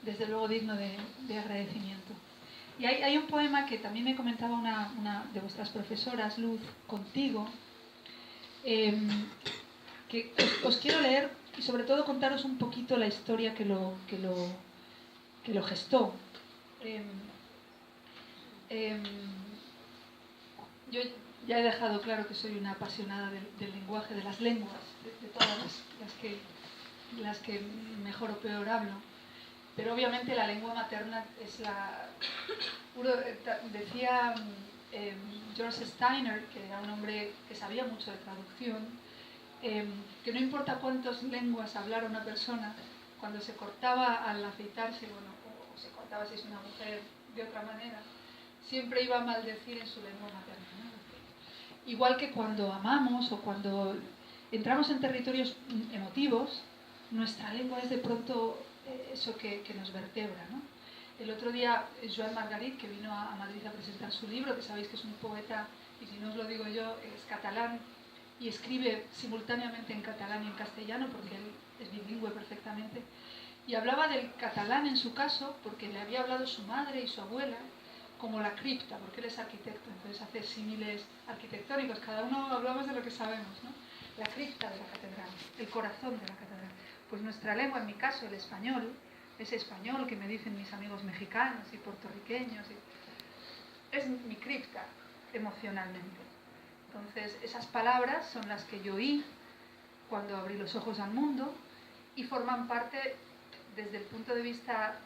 desde luego digno de agradecimiento. Y hay un poema que también me comentaba una de vuestras profesoras, Luz, contigo, que os quiero leer y sobre todo contaros un poquito la historia que lo gestó. Yo ya he dejado claro que soy una apasionada del lenguaje, de las lenguas, de todas las que mejor o peor hablo. Pero obviamente la lengua materna es la... Decía George Steiner, que era un hombre que sabía mucho de traducción, que no importa cuántas lenguas hablara una persona, cuando se cortaba al afeitarse, o se cortaba si es una mujer de otra manera, siempre iba a maldecir en su lengua materna, ¿no? Igual que cuando amamos o cuando entramos en territorios emotivos, nuestra lengua es de pronto eso que nos vertebra, ¿no? El otro día, Joan Margarit, que vino a Madrid a presentar su libro, que sabéis que es un poeta, y si no os lo digo yo, es catalán, y escribe simultáneamente en catalán y en castellano, porque él es bilingüe perfectamente, y hablaba del catalán en su caso, porque le había hablado su madre y su abuela, como la cripta, porque él es arquitecto, entonces hace símiles arquitectónicos, cada uno hablamos de lo que sabemos, ¿no? La cripta de la catedral, el corazón de la catedral. Pues nuestra lengua, en mi caso, el español, ese español que me dicen mis amigos mexicanos y puertorriqueños, es mi cripta emocionalmente. Entonces, esas palabras son las que yo oí cuando abrí los ojos al mundo y forman parte, desde el punto de vista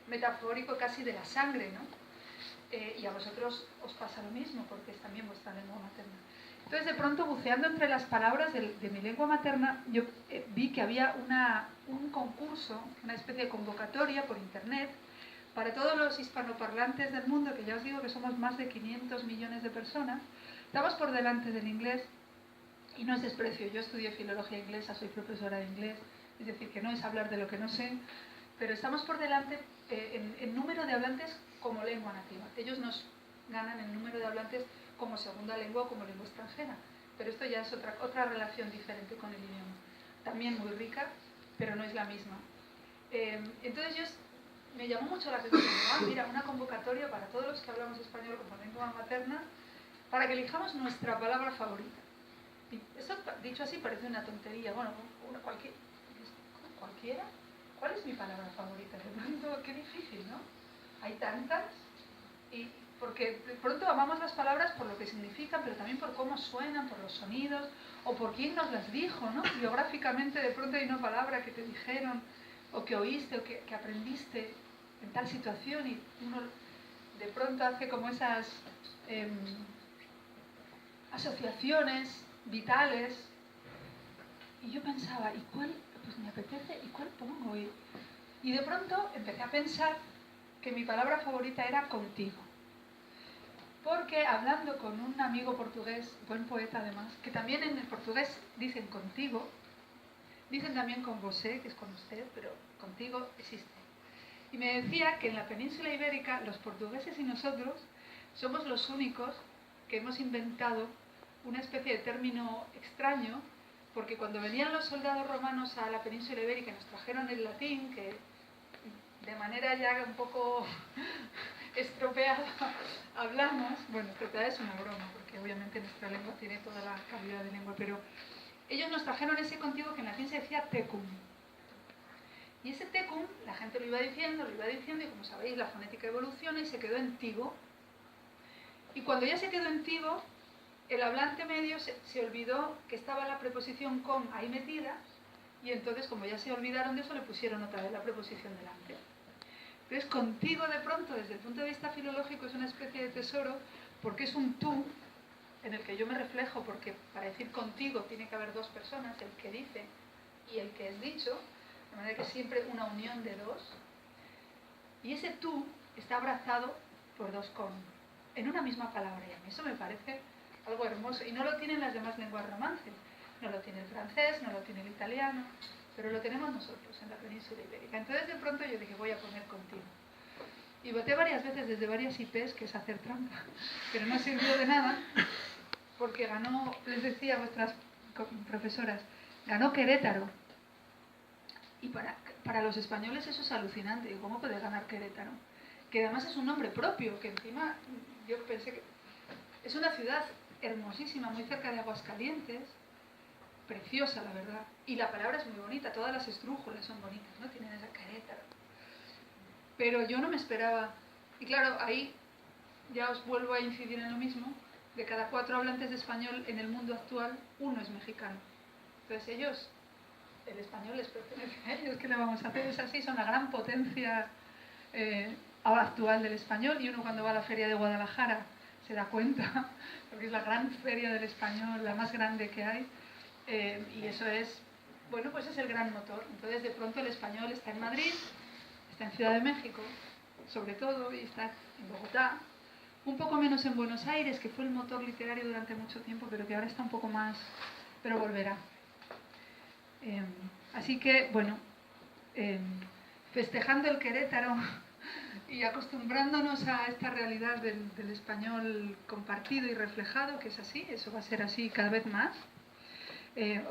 metafórico, casi de la sangre, ¿no? Y a vosotros os pasa lo mismo, porque es también vuestra lengua materna. Entonces, de pronto, buceando entre las palabras de mi lengua materna, yo vi que había un concurso, una especie de convocatoria por internet, para todos los hispanoparlantes del mundo, que ya os digo que somos más de 500 millones de personas. Estamos por delante del inglés, y no es desprecio, yo estudié filología inglesa, soy profesora de inglés, es decir, que no es hablar de lo que no sé, pero estamos por delante en número de hablantes como lengua nativa. Ellos nos ganan en número de hablantes como segunda lengua o como lengua extranjera, pero esto ya es otra relación diferente con el idioma. También muy rica, pero no es la misma. Entonces me llamó mucho la atención, mira, una convocatoria para todos los que hablamos español como lengua materna, para que elijamos nuestra palabra favorita. Y eso, dicho así, parece una tontería. Bueno, ¿cualquiera? ¿Cuál es mi palabra favorita? De pronto, qué difícil, ¿no? Hay tantas. Y porque de pronto amamos las palabras por lo que significan, pero también por cómo suenan, por los sonidos, o por quién nos las dijo, ¿no? Biográficamente, de pronto hay una palabra que te dijeron, o que oíste, o que aprendiste en tal situación, y uno de pronto hace como esas asociaciones vitales. Y yo pensaba, ¿y cuál? Pues me apetece, ¿y cuál pongo? Y de pronto empecé a pensar que mi palabra favorita era contigo. Porque hablando con un amigo portugués, buen poeta además, que también en el portugués dicen contigo, dicen también con vosé, que es con usted, pero contigo existe. Y me decía que en la península ibérica los portugueses y nosotros somos los únicos que hemos inventado una especie de término extraño, porque cuando venían los soldados romanos a la península ibérica nos trajeron el latín, que de manera ya un poco estropeada hablamos, bueno, estropeada es una broma, porque obviamente nuestra lengua tiene toda la calidad de lengua, pero ellos nos trajeron ese contigo que en latín se decía tecum. Y ese tecum, la gente lo iba diciendo, y como sabéis, la fonética evoluciona y se quedó en tigo. Y cuando ya se quedó en tigo, el hablante medio se olvidó que estaba la preposición con ahí metida, y entonces, como ya se olvidaron de eso, le pusieron otra vez la preposición delante. Entonces, contigo, de pronto, desde el punto de vista filológico, es una especie de tesoro, porque es un tú en el que yo me reflejo, porque para decir contigo tiene que haber dos personas, el que dice y el que es dicho, de manera que es siempre una unión de dos. Y ese tú está abrazado por dos con, en una misma palabra, y a mí eso me parece algo hermoso, y no lo tienen las demás lenguas romances, no lo tiene el francés, no lo tiene el italiano, pero lo tenemos nosotros en la península ibérica. Entonces de pronto yo dije, voy a poner contigo. Y voté varias veces desde varias IPs, que es hacer trampa, pero no sirvió de nada, porque ganó, les decía a vuestras profesoras, ganó Querétaro. Y para los españoles eso es alucinante. Digo, ¿cómo puede ganar Querétaro? Que además es un nombre propio, que encima yo pensé que es una ciudad hermosísima, muy cerca de Aguascalientes, preciosa la verdad, y la palabra es muy bonita, todas las esdrújulas son bonitas, ¿no? Tienen esa Querétaro. Pero yo no me esperaba, y claro, ahí ya os vuelvo a incidir en lo mismo, de cada 4 hablantes de español en el mundo actual, 1 es mexicano. Entonces ellos, el español les pertenece a ellos, ¿qué le vamos a hacer? Es así, son la gran potencia actual del español, y uno cuando va a la feria de Guadalajara se da cuenta, porque es la gran feria del español, la más grande que hay, y eso es, bueno, pues es el gran motor. Entonces de pronto el español está en Madrid, está en Ciudad de México, sobre todo, y está en Bogotá, un poco menos en Buenos Aires, que fue el motor literario durante mucho tiempo, pero que ahora está un poco más, pero volverá. Así que, bueno, festejando el Querétaro y acostumbrándonos a esta realidad del español compartido y reflejado, que es así, eso va a ser así cada vez más,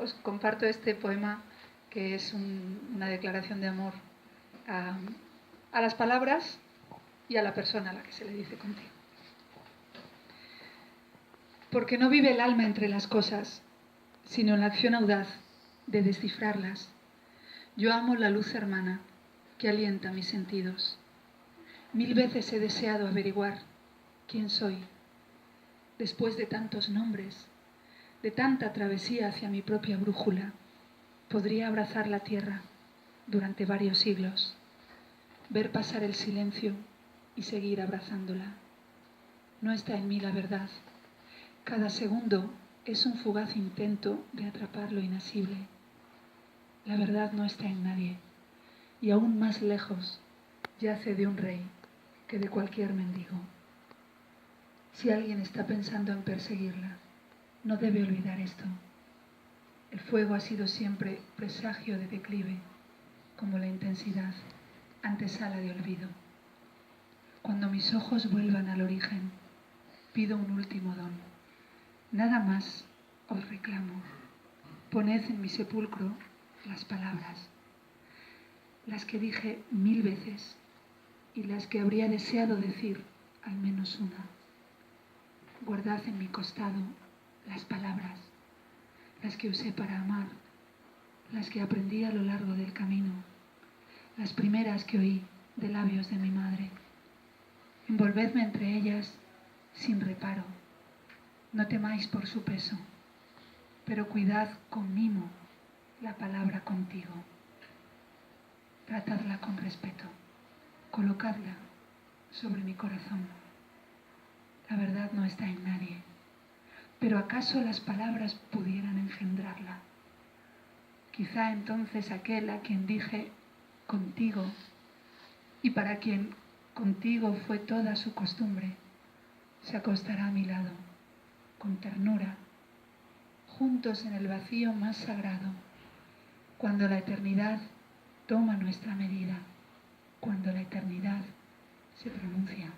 os comparto este poema que es una declaración de amor a las palabras y a la persona a la que se le dice contigo. Porque no vive el alma entre las cosas, sino en la acción audaz de descifrarlas. Yo amo la luz hermana que alienta mis sentidos. 1000 veces he deseado averiguar quién soy, después de tantos nombres, de tanta travesía hacia mi propia brújula. Podría abrazar la tierra durante varios siglos, ver pasar el silencio y seguir abrazándola. No está en mí la verdad. Cada segundo es un fugaz intento de atrapar lo inasible. La verdad no está en nadie, y aún más lejos yace de un rey que de cualquier mendigo. Si alguien está pensando en perseguirla, no debe olvidar esto. El fuego ha sido siempre presagio de declive, como la intensidad, antesala de olvido. Cuando mis ojos vuelvan al origen, pido un último don. Nada más os reclamo. Poned en mi sepulcro las palabras, las que dije 1000 veces y las que habría deseado decir al menos una. Guardad en mi costado las palabras, las que usé para amar, las que aprendí a lo largo del camino, las primeras que oí de labios de mi madre. Envolvedme entre ellas sin reparo. No temáis por su peso, pero cuidad con mimo la palabra contigo. Tratadla con respeto, colocadla sobre mi corazón. La verdad no está en nadie, pero ¿acaso las palabras pudieran engendrarla? Quizá entonces aquel a quien dije contigo y para quien contigo fue toda su costumbre, se acostará a mi lado, con ternura, juntos en el vacío más sagrado, cuando la eternidad toma nuestra medida, cuando la eternidad se pronuncia.